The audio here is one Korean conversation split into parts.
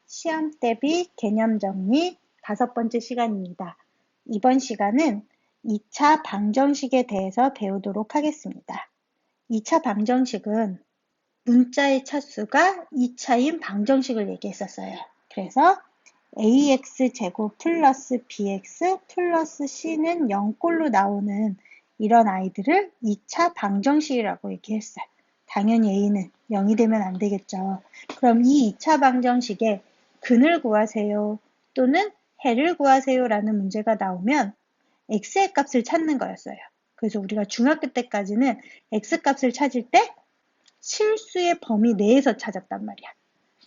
시험 대비 개념 정리 5번째 시간입니다. 이번 시간은 2차 방정식에 대해서 배우도록 하겠습니다. 2차 방정식은 문자의 차수가 2차인 방정식을 얘기했었어요. 그래서 ax제곱 플러스 bx 플러스 c는 0꼴로 나오는 이런 아이들을 2차 방정식이라고 얘기했어요. 당연히 a는 0이 되면 안 되겠죠. 그럼 이 2차 방정식에 근을 구하세요 또는 해를 구하세요 라는 문제가 나오면 x의 값을 찾는 거였어요. 그래서 우리가 중학교 때까지는 x 값을 찾을 때 실수의 범위 내에서 찾았단 말이야.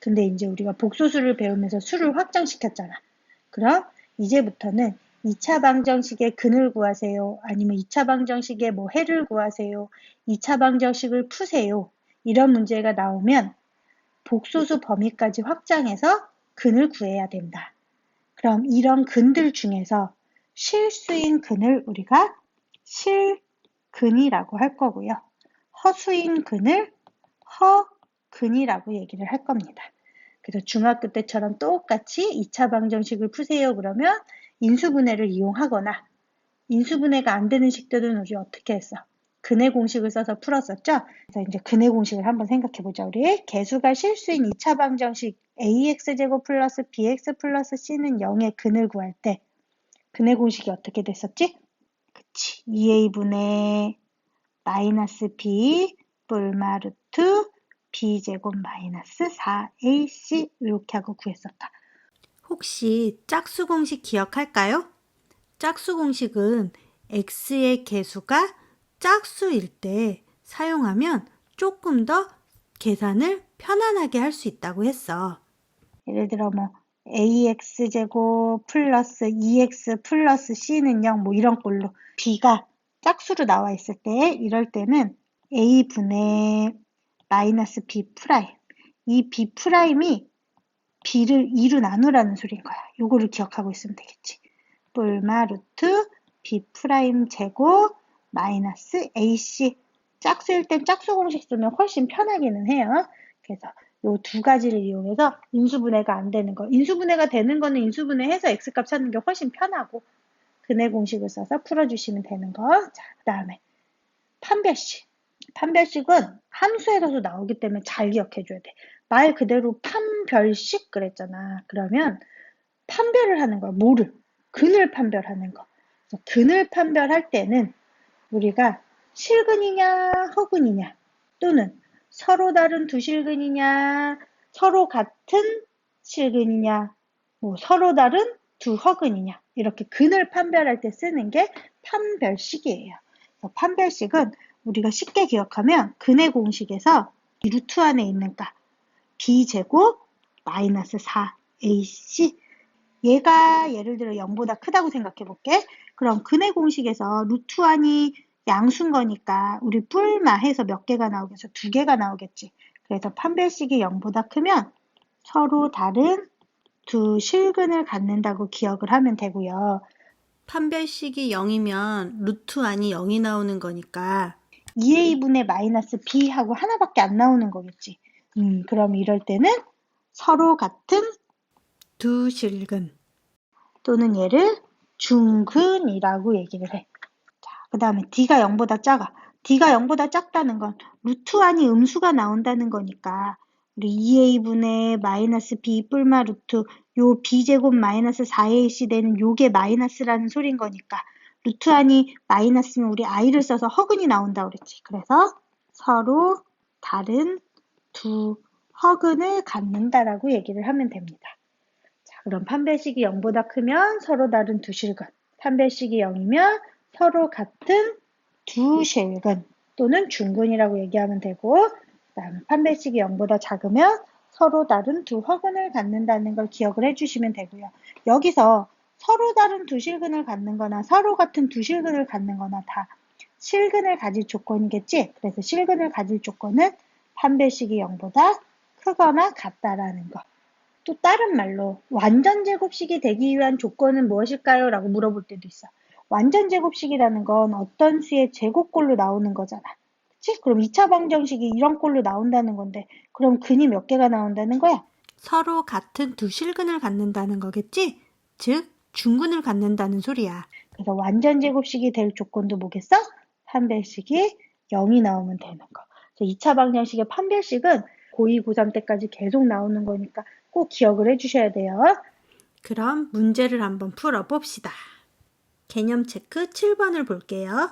근데 이제 우리가 복소수를 배우면서 수를 확장시켰잖아. 그럼 이제부터는 2차 방정식의 근을 구하세요. 아니면 2차 방정식의 뭐 해를 구하세요. 2차 방정식을 푸세요. 이런 문제가 나오면 복소수 범위까지 확장해서 근을 구해야 된다. 그럼 이런 근들 중에서 실수인 근을 우리가 실근이라고 할 거고요. 허수인 근을 허근이라고 얘기를 할 겁니다. 그래서 중학교 때처럼 똑같이 2차 방정식을 푸세요 그러면 인수분해를 이용하거나 인수분해가 안 되는 식들은 우리 어떻게 했어? 근의 공식을 써서 풀었었죠? 그래서 이제 근의 공식을 한번 생각해 보자. 우리 개수가 실수인 2차 방정식 ax제곱 플러스 bx 플러스 c는 0의 근을 구할 때 근의 공식이 어떻게 됐었지? 그치. 2a분의 마이너스 b 뿔마 루트 b제곱 마이너스 4ac 이렇게 하고 구했었다. 혹시 짝수 공식 기억할까요? 짝수 공식은 x의 개수가 짝수일 때 사용하면 조금 더 계산을 편안하게 할 수 있다고 했어. 예를 들어 뭐 ax제곱 플러스 2x 플러스 c는 0 뭐 이런 꼴로 b가 짝수로 나와 있을 때 이럴 때는 a분의 마이너스 b 프라임 이 b 프라임이 b를 2로 나누라는 소리인 거야. 요거를 기억하고 있으면 되겠지. 뿔마 루트 b 프라임 제곱 마이너스 ac 짝수일 땐 짝수 공식 쓰면 훨씬 편하기는 해요. 그래서 요 두 가지를 이용해서 인수분해가 안 되는 거. 인수분해가 되는 거는 인수분해해서 x값 찾는 게 훨씬 편하고 근의 공식을 써서 풀어주시면 되는 거. 자, 그 다음에 판별식. 판별식은 함수에서도 나오기 때문에 잘 기억해줘야 돼. 말 그대로 판별식 그랬잖아. 그러면 판별을 하는 거야. 뭐를? 근을 판별하는 거. 그래서 근을 판별할 때는 우리가 실근이냐 허근이냐 또는 서로 다른 두 실근이냐 서로 같은 실근이냐 뭐 서로 다른 두 허근이냐 이렇게 근을 판별할 때 쓰는 게 판별식이에요. 그래서 판별식은 우리가 쉽게 기억하면 근의 공식에서 이 루트 안에 있는 값 b제곱 마이너스 4ac 얘가 예를 들어 0보다 크다고 생각해 볼게. 그럼 근의 공식에서 루트 안이 양수인 거니까 우리 뿔마 해서 몇 개가 나오겠어? 2개가 나오겠지. 그래서 판별식이 0보다 크면 서로 다른 두 실근을 갖는다고 기억을 하면 되고요. 판별식이 0이면 루트 안이 0이 나오는 거니까 2a분의 마이너스 b하고 하나밖에 안 나오는 거겠지. 그럼 이럴 때는 서로 같은 두 실근. 또는 얘를 중근이라고 얘기를 해. 자, 그 다음에 d가 0보다 작아. d가 0보다 작다는 건 루트 안이 음수가 나온다는 거니까 우리 2a분의 마이너스 b 뿔마 루트 요 b제곱 마이너스 4ac 되는 요게 마이너스라는 소린 거니까 루트 안이 마이너스면 우리 i를 써서 허근이 나온다 그랬지. 그래서 서로 다른 두 허근을 갖는다라고 얘기를 하면 됩니다. 자, 그럼 판별식이 0보다 크면 서로 다른 두 실근. 판별식이 0이면 서로 같은 두 실근 또는 중근이라고 얘기하면 되고 그다음에 판별식이 0보다 작으면 서로 다른 두 허근을 갖는다는 걸 기억을 해주시면 되고요. 여기서 서로 다른 두 실근을 갖는 거나 서로 같은 두 실근을 갖는 거나 다 실근을 가질 조건이겠지? 그래서 실근을 가질 조건은 판별식이 0보다 크거나 같다라는 거. 또 다른 말로 완전 제곱식이 되기 위한 조건은 무엇일까요? 라고 물어볼 때도 있어. 완전 제곱식이라는 건 어떤 수의 제곱꼴로 나오는 거잖아. 그치? 그럼 2차 방정식이 이런 꼴로 나온다는 건데 그럼 근이 몇 개가 나온다는 거야? 서로 같은 두 실근을 갖는다는 거겠지? 즉, 중근을 갖는다는 소리야. 그래서 완전 제곱식이 될 조건도 뭐겠어? 판별식이 0이 나오면 되는 거. 2차 방정식의 판별식은 고2, 고3 때까지 계속 나오는 거니까 꼭 기억을 해주셔야 돼요. 그럼 문제를 한번 풀어봅시다. 개념 체크 7번을 볼게요.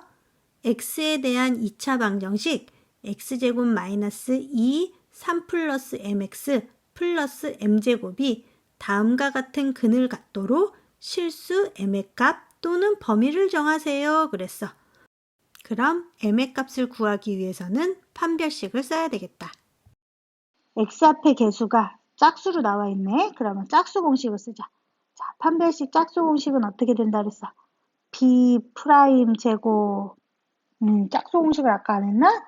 x에 대한 2차 방정식 x제곱 마이너스 2, 3 플러스 mx 플러스 m제곱이 다음과 같은 근을 갖도록 실수 m의 값 또는 범위를 정하세요. 그랬어. 그럼 m의 값을 구하기 위해서는 판별식을 써야 되겠다. x 앞에 개수가 짝수로 나와 있네. 그러면 짝수 공식을 쓰자. 자, 판별식 짝수 공식은 어떻게 된다 그랬어? b 프라임 제곱. 짝수 공식을 아까 안 했나?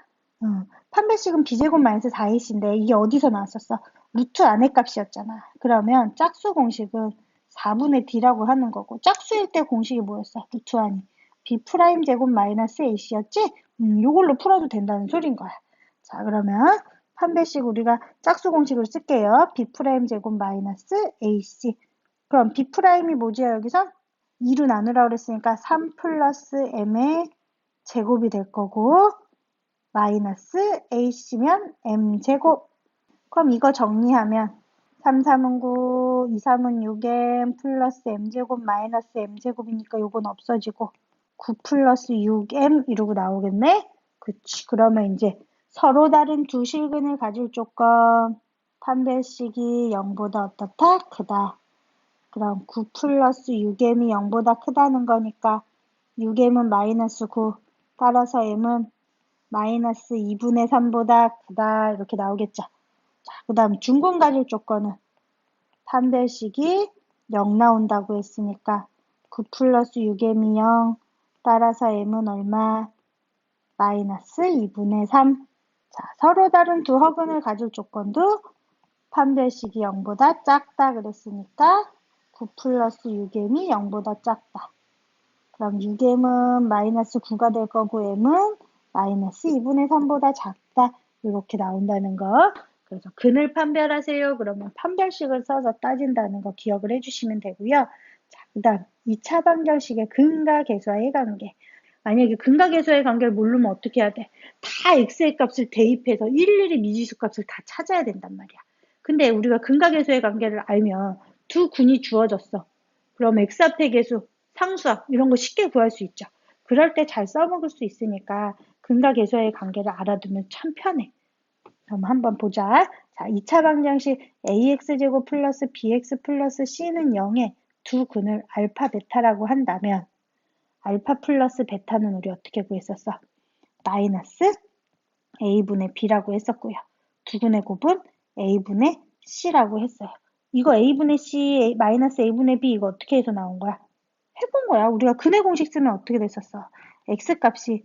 판별식은 b제곱 마이너스 4ac인데 이게 어디서 나왔었어? 루트 안의 값이었잖아. 그러면 짝수 공식은 4분의 d라고 하는 거고 짝수일 때 공식이 뭐였어? 루트 안이 b 프라임 제곱 마이너스 ac였지? 요걸로 풀어도 된다는 소린 거야. 자, 그러면 판별식 우리가 짝수 공식을 쓸게요. b 프라임 제곱 마이너스 ac. 그럼 b 프라임이 뭐지 여기서? 2로 나누라고 그랬으니까 3 플러스 m의 제곱이 될 거고 마이너스 ac면 m제곱. 그럼 이거 정리하면 3, 3은 9, 2, 3은 6m 플러스 m제곱 마이너스 m제곱이니까 요건 없어지고 9 플러스 6m 이러고 나오겠네? 그치. 그러면 이제 서로 다른 두 실근을 가질 조건 판별식이 0보다 어떻다? 크다. 그럼 9 플러스 6m이 0보다 크다는 거니까 6m은 마이너스 9. 따라서 m은 마이너스 2분의 3보다 크다. 이렇게 나오겠죠. 자, 그 다음 중근 가질 조건은 판별식이 0 나온다고 했으니까 9 플러스 6m이 0. 따라서 m은 얼마? 마이너스 2분의 3. 자, 서로 다른 두 허근을 가질 조건도 판별식이 0보다 작다 그랬으니까 9 플러스 6m이 0보다 작다. 그럼 6m은 마이너스 9가 될 거고 m은 마이너스 2분의 3보다 작다. 이렇게 나온다는 거. 그래서 근을 판별하세요. 그러면 판별식을 써서 따진다는 거 기억을 해주시면 되고요. 자, 그 다음 2차 방정식의 근과 계수와의 관계. 만약에 근과 계수와의 관계를 모르면 어떻게 해야 돼? 다 x의 값을 대입해서 일일이 미지수 값을 다 찾아야 된단 말이야. 근데 우리가 근과 계수의 관계를 알면 두 근이 주어졌어. 그럼 x 앞의 계수, 상수합 이런 거 쉽게 구할 수 있죠. 그럴 때 잘 써먹을 수 있으니까 근과 계수와의 관계를 알아두면 참 편해. 그럼 한번 보자. 자, 2차 방정식 ax제곱 플러스 bx 플러스 c는 0의 두 근을 알파 베타라고 한다면 알파 플러스 베타는 우리 어떻게 구했었어? 마이너스 a분의 b라고 했었고요. 두 근의 곱은 a분의 c라고 했어요. 이거 a분의 c 마이너스 a분의 b 이거 어떻게 해서 나온 거야? 해본 거야. 우리가 근의 공식 쓰면 어떻게 됐었어? x값이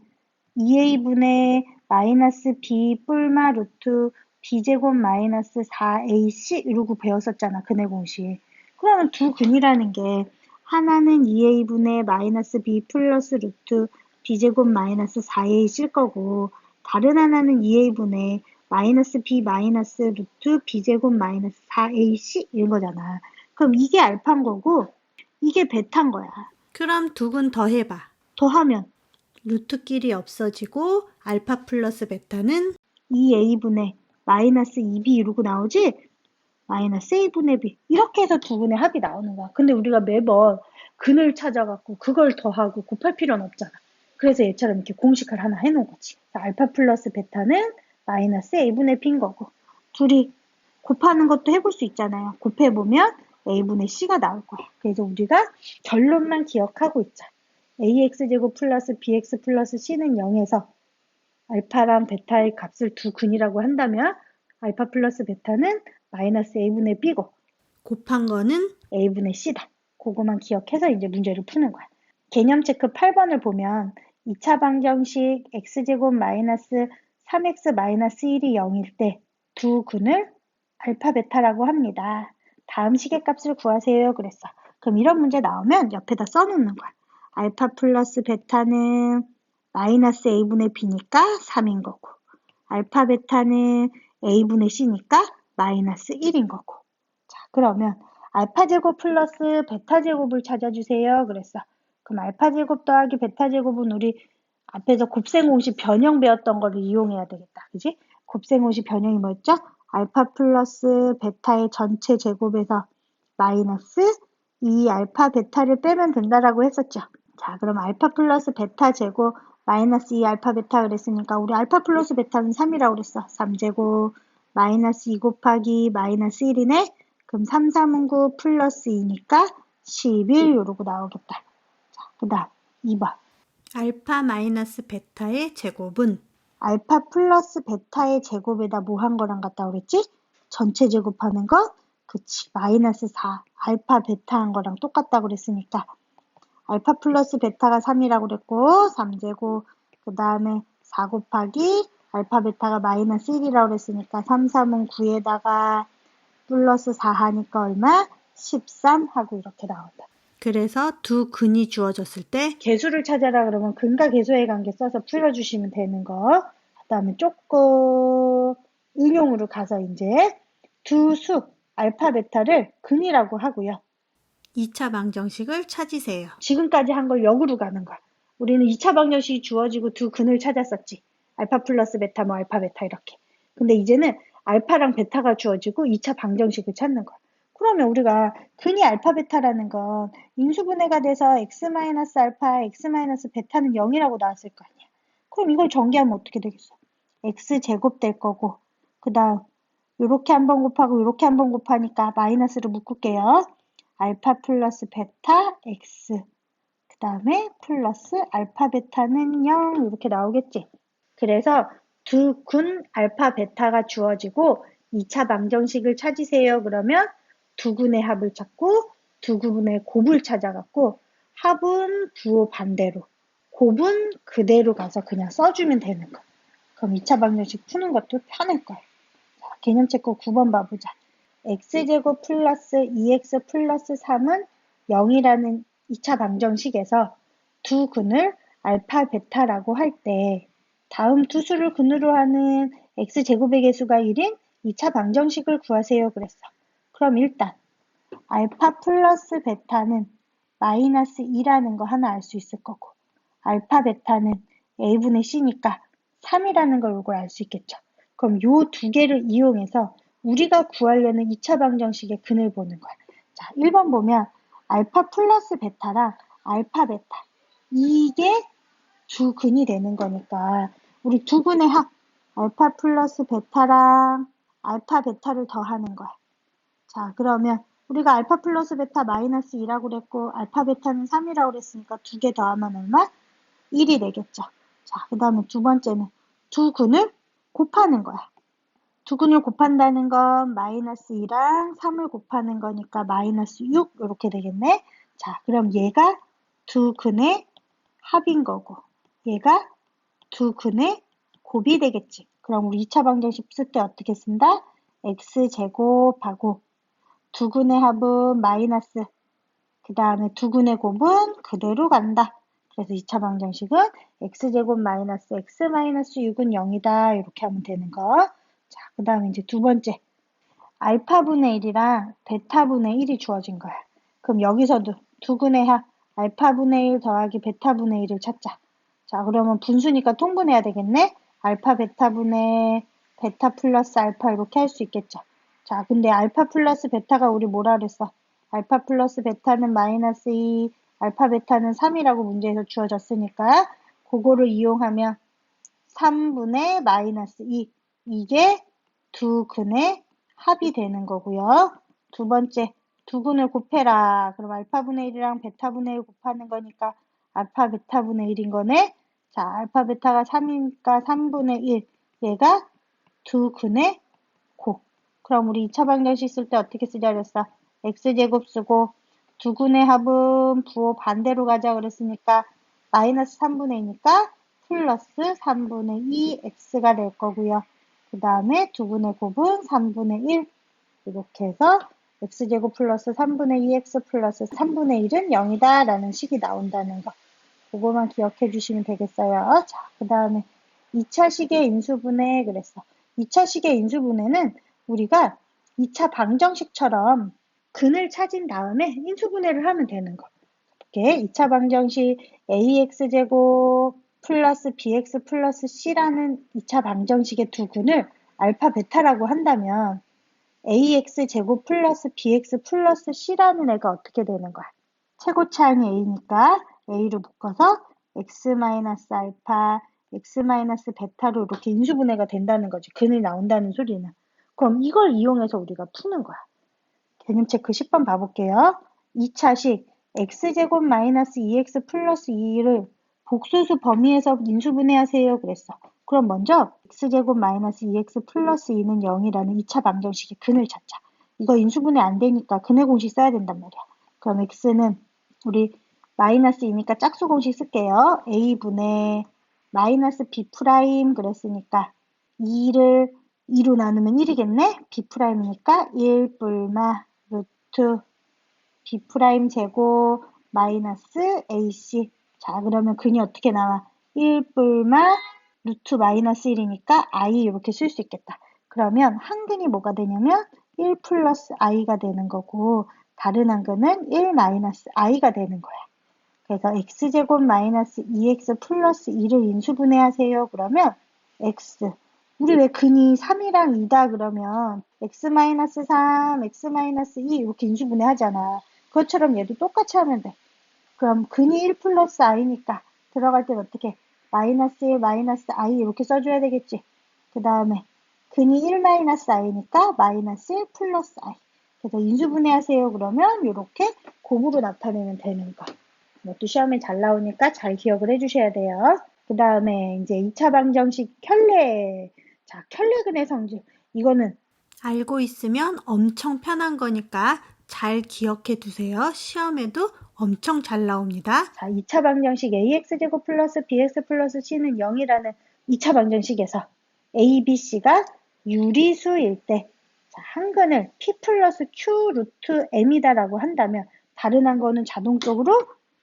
2a분의 마이너스 b 뿔마 루트 b제곱 마이너스 4ac 이러고 배웠었잖아. 근의 공식. 그러면 두 근이라는 게 하나는 2a분의 마이너스 b 플러스 루트 b제곱 마이너스 4ac일 거고 다른 하나는 2a분의 마이너스 b 마이너스 루트 b제곱 마이너스 4ac 이런 거잖아. 그럼 이게 알파인 거고 이게 베타인 거야. 그럼 두 근 더해봐. 더하면 루트끼리 없어지고 알파 플러스 베타는 2a분의 마이너스 2b 이러고 나오지? 마이너스 a분의 b 이렇게 해서 두 근의 합이 나오는 거야. 근데 우리가 매번 근을 찾아갖고 그걸 더하고 곱할 필요는 없잖아. 그래서 얘처럼 이렇게 공식을 하나 해놓은 거지. 알파 플러스 베타는 마이너스 a분의 b인 거고 둘이 곱하는 것도 해볼 수 있잖아요. 곱해보면 a분의 c가 나올 거야. 그래서 우리가 결론만 기억하고 있자. ax제곱 플러스 bx 플러스 c는 0에서 알파랑 베타의 값을 두 근이라고 한다면 알파 플러스 베타는 마이너스 a분의 b고 곱한 거는 a분의 c다. 그거만 기억해서 이제 문제를 푸는 거야. 개념 체크 8번을 보면 2차 방정식 x제곱 마이너스 3x 마이너스 1이 0일 때 두 근을 알파 베타라고 합니다. 다음 식의 값을 구하세요. 그랬어. 그럼 이런 문제 나오면 옆에다 써놓는 거야. 알파 플러스 베타는 마이너스 a분의 b니까 3인 거고 알파 베타는 a분의 c니까 마이너스 1인 거고 그러면 알파 제곱 플러스 베타 제곱을 찾아주세요. 그랬어. 그럼 알파 제곱 더하기 베타 제곱은 우리 앞에서 곱셈공식 변형 배웠던 거를 이용해야 되겠다. 그지? 곱셈공식 변형이 뭐였죠? 알파 플러스 베타의 전체 제곱에서 마이너스 2 알파 베타를 빼면 된다라고 했었죠. 자, 그럼 알파 플러스 베타 제곱 마이너스 2 알파 베타 그랬으니까 우리 알파 플러스 베타는 3이라고 그랬어. 3제곱 마이너스 2 곱하기 마이너스 1이네. 그럼 3, 3은 9 플러스 2니까 11 이러고 나오겠다. 자, 그 다음 2번. 알파 마이너스 베타의 제곱은 알파 플러스 베타의 제곱에다 뭐 한 거랑 같다고 그랬지? 전체 제곱하는 거? 그치. 마이너스 4. 알파 베타 한 거랑 똑같다고 그랬으니까 알파 플러스 베타가 3이라고 그랬고 3제곱 그 다음에 4 곱하기 알파 베타가 마이너스 1이라고 그랬으니까 3, 3은 9에다가 플러스 4 하니까 얼마? 13 하고 이렇게 나온다. 그래서 두 근이 주어졌을 때 개수를 찾아라 그러면 근과 개수의 관계 써서 풀어주시면 되는 거. 그 다음에 조금 응용으로 가서 이제 두 수 알파 베타를 근이라고 하고요. 2차 방정식을 찾으세요. 지금까지 한 걸 역으로 가는 거야. 우리는 2차 방정식이 주어지고 두 근을 찾았었지. 알파 플러스 베타 뭐 알파 베타 이렇게. 근데 이제는 알파랑 베타가 주어지고 2차 방정식을 찾는 거야. 그러면 우리가 근이 알파 베타라는 건 인수분해가 돼서 x-알파, x-베타는 0이라고 나왔을 거 아니야. 그럼 이걸 전개하면 어떻게 되겠어? x제곱 될 거고 그 다음 요렇게 한번 곱하고 요렇게 한번 곱하니까 마이너스로 묶을게요. 알파 플러스 베타 x 그 다음에 플러스 알파 베타는 0 이렇게 나오겠지. 그래서 두 근 알파 베타가 주어지고 2차 방정식을 찾으세요. 그러면 두 근의 합을 찾고 두 근의 곱을 찾아갖고 합은 부호 반대로 곱은 그대로 가서 그냥 써주면 되는 거야. 그럼 2차 방정식 푸는 것도 편할 거야. 자, 개념 체크 9번 봐보자. x제곱 플러스 2x 플러스 3은 0이라는 2차 방정식에서 두 근을 알파, 베타라고 할 때 다음 두 수를 근으로 하는 x제곱의 개수가 1인 2차 방정식을 구하세요 그랬어. 그럼 일단 알파 플러스 베타는 마이너스 2라는 거 하나 알 수 있을 거고 알파 베타는 a분의 c니까 3이라는 걸 이걸 알 수 있겠죠. 그럼 요 두 개를 이용해서 우리가 구하려는 2차 방정식의 근을 보는 거야. 자, 1번 보면 알파 플러스 베타랑 알파 베타 이게 두 근이 되는 거니까 우리 두 근의 합 알파 플러스 베타랑 알파 베타를 더하는 거야. 자, 그러면 우리가 알파 플러스 베타 마이너스 2라고 그랬고 알파 베타는 3이라고 그랬으니까 두 개 더하면 얼마? 1이 되겠죠. 자, 그 다음에 두 번째는 두 근을 곱하는 거야. 두 근을 곱한다는 건 마이너스 2랑 3을 곱하는 거니까 마이너스 6 이렇게 되겠네. 자, 그럼 얘가 두 근의 합인 거고 얘가 두 근의 곱이 되겠지. 그럼 우리 2차 방정식 쓸 때 어떻게 쓴다? x제곱하고 두 근의 합은 마이너스 그 다음에 두 근의 곱은 그대로 간다. 그래서 2차 방정식은 x제곱 마이너스 x 마이너스 6은 0이다. 이렇게 하면 되는 거. 자, 그 다음에 이제 두 번째. 알파분의 1이랑 베타분의 1이 주어진 거야. 그럼 여기서도 두 근의 합 알파분의 1 더하기 베타분의 1을 찾자. 자, 그러면 분수니까 통분해야 되겠네. 알파 베타분의 베타 플러스 알파 이렇게 할 수 있겠죠. 자, 근데 알파 플러스 베타가 우리 뭐라 그랬어? 알파 플러스 베타는 마이너스 2, 알파 베타는 3이라고 문제에서 주어졌으니까 그거를 이용하면 3분의 마이너스 2 이게 두 근의 합이 되는 거고요. 두 번째, 두 근을 곱해라. 그럼 알파분의 1이랑 베타분의 1 곱하는 거니까 알파 베타분의 1인 거네. 자, 알파 베타가 3이니까 3분의 1. 얘가 두 근의 곱. 그럼 우리 2차 방정식 쓸 때 어떻게 쓰자 그랬어? x제곱 쓰고 두 근의 합은 부호 반대로 가자 그랬으니까 마이너스 3분의 2니까 플러스 3분의 2 x가 될 거고요. 그 다음에 두 근의 곱은 3분의 1 이렇게 해서 x제곱 플러스 3분의 2x 플러스 3분의 1은 0이다 라는 식이 나온다는 거. 그거만 기억해 주시면 되겠어요. 자, 그 다음에 2차 식의 인수분해 그랬어. 2차 식의 인수분해는 우리가 2차 방정식처럼 근을 찾은 다음에 인수분해를 하면 되는 거. 이렇게 2차 방정식 ax제곱 플러스 bx 플러스 c라는 2차 방정식의 두 근을 알파 베타라고 한다면 ax제곱 플러스 bx 플러스 c라는 애가 어떻게 되는 거야? 최고차항이 a니까 a로 묶어서 x 마이너스 알파, x 마이너스 베타로 이렇게 인수분해가 된다는 거지. 근이 나온다는 소리는. 그럼 이걸 이용해서 우리가 푸는 거야. 개념 체크 10번 봐볼게요. 2차식 x제곱 마이너스 2x 플러스 2를 복소수 범위에서 인수분해하세요 그랬어. 그럼 먼저 x제곱 마이너스 2x 플러스 2는 0이라는 2차 방정식의 근을 찾자. 이거 인수분해 안 되니까 근의 공식 써야 된단 말이야. 그럼 x는 우리 마이너스 2니까 짝수 공식 쓸게요. a분의 마이너스 b 프라임 그랬으니까 2를 2로 나누면 1이겠네? b 프라임이니까 1 뿔마 루트 b 프라임 제곱 마이너스 ac. 자, 그러면 근이 어떻게 나와? 1 뿔마 루트 마이너스 1이니까 i 이렇게 쓸 수 있겠다. 그러면 한 근이 뭐가 되냐면 1 플러스 i가 되는 거고 다른 한 근은 1 마이너스 i가 되는 거야. 그래서 x제곱 마이너스 2x 플러스 2를 인수분해하세요. 그러면 x. 우리 왜 근이 3이랑 2다 그러면 x 마이너스 3, x 마이너스 2 이렇게 인수분해 하잖아. 그것처럼 얘도 똑같이 하면 돼. 그럼 근이 1 플러스 i니까 들어갈 땐 어떻게? 마이너스 1 마이너스 i 이렇게 써줘야 되겠지. 그 다음에 근이 1 마이너스 i니까 마이너스 1 플러스 i. 그래서 인수분해하세요. 그러면 이렇게 곱으로 나타내면 되는 거. 이것도 시험에 잘 나오니까 잘 기억을 해주셔야 돼요. 그 다음에 이제 2차 방정식 켤레. 자, 켤레근의 성질. 이거는 알고 있으면 엄청 편한 거니까 잘 기억해 두세요. 시험에도 엄청 잘 나옵니다. 자, 2차 방정식 ax제곱 플러스 bx 플러스 c는 0이라는 2차 방정식에서 a, b, c가 유리수일 때 자, 한 근을 p 플러스 q 루트 m이다라고 한다면 다른 한 거는 자동적으로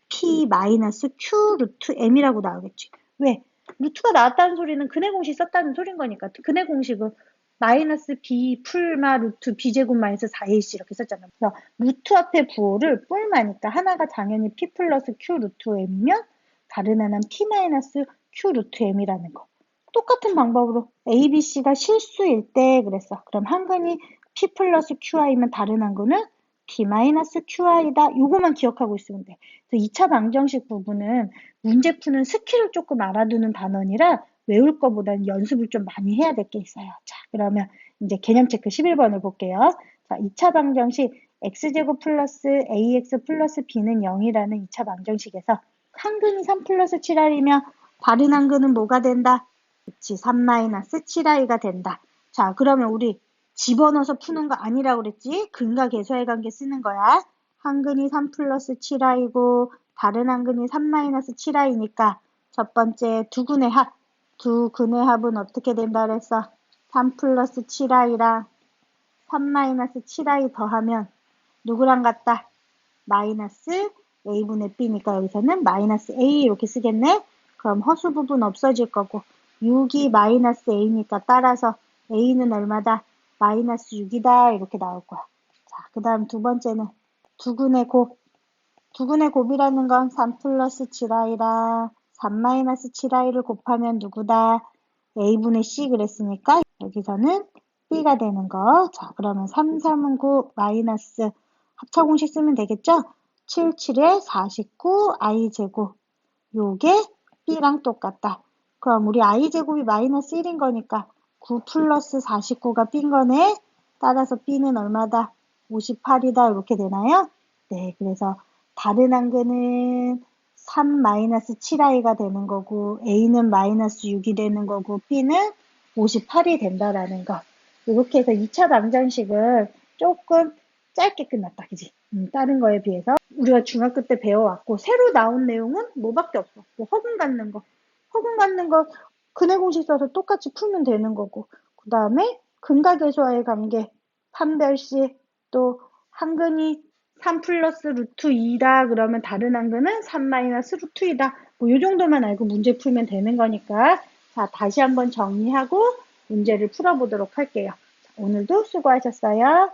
p 마이너스 q 루트 m이라고 나오겠지. 왜? 루트가 나왔다는 소리는 근의 공식 썼다는 소린 거니까. 근의 공식은 마이너스 b 풀마 루트 b제곱 마이너스 4ac 이렇게 썼잖아. 그래서 루트 앞에 부호를 뿔마니까 하나가 당연히 p 플러스 q 루트 m이면 다른 하나는 p 마이너스 q 루트 m이라는 거. 똑같은 방법으로 a, b, c가 실수일 때 그랬어. 그럼 한 근이 p 플러스qi면 다른 한 근은 p 마이너스 qi다. 요거만 기억하고 있으면 돼. 그래서 2차 방정식 부분은 문제 푸는 스킬을 조금 알아두는 단원이라 외울 거보다는 연습을 좀 많이 해야 될 게 있어요. 자, 그러면 이제 개념 체크 11번을 볼게요. 자, 2차 방정식 x제곱 플러스 ax 플러스 b는 0이라는 2차 방정식에서 한 근이 3 플러스 7i면 다른 한 근은 뭐가 된다? 그치, 3 마이너스 7i가 된다. 자, 그러면 우리 집어넣어서 푸는 거 아니라고 그랬지? 근과 계수의 관계 쓰는 거야. 한 근이 3 플러스 7i고 다른 한 근이 3 마이너스 7i니까 첫 번째 두 근의 합. 두 근의 합은 어떻게 된다 그랬어? 3 플러스 7i랑 3 마이너스 7i 더하면 누구랑 같다? 마이너스 a분의 b니까 여기서는 마이너스 a 이렇게 쓰겠네? 그럼 허수 부분 없어질 거고 6이 마이너스 a니까 따라서 a는 얼마다? 마이너스 6이다 이렇게 나올 거야. 자, 그 다음 두 번째는 두근의 곱. 두근의 곱이라는 건 3 플러스 7i랑 3 마이너스 7i를 곱하면 누구다? a분의 c 그랬으니까 여기서는 b가 되는 거. 자, 그러면 3, 3은 9 마이너스 합차공식 쓰면 되겠죠? 7, 7에 49 i제곱. 요게 b랑 똑같다. 그럼 우리 i제곱이 마이너스 1인 거니까 9 플러스 49가 b인 거네. 따라서 b는 얼마다? 58이다. 이렇게 되나요? 네, 그래서 다른 한 근은 3 마이너스 7i가 되는 거고 a는 마이너스 6이 되는 거고 b는 58이 된다라는 거. 이렇게 해서 2차 방정식을 조금 짧게 끝났다. 그지? 다른 거에 비해서 우리가 중학교 때 배워왔고 새로 나온 내용은 뭐밖에 없어. 뭐 허근 갖는 거. 허근 갖는 거 근해 공식 써서 똑같이 풀면 되는 거고 그 다음에 근과 계수와의 관계 판별식 또 한근이 3 플러스 루트 2다 그러면 다른 한근은 3 마이너스 루트 2다 뭐 이 정도만 알고 문제 풀면 되는 거니까 자 다시 한번 정리하고 문제를 풀어보도록 할게요. 자, 오늘도 수고하셨어요.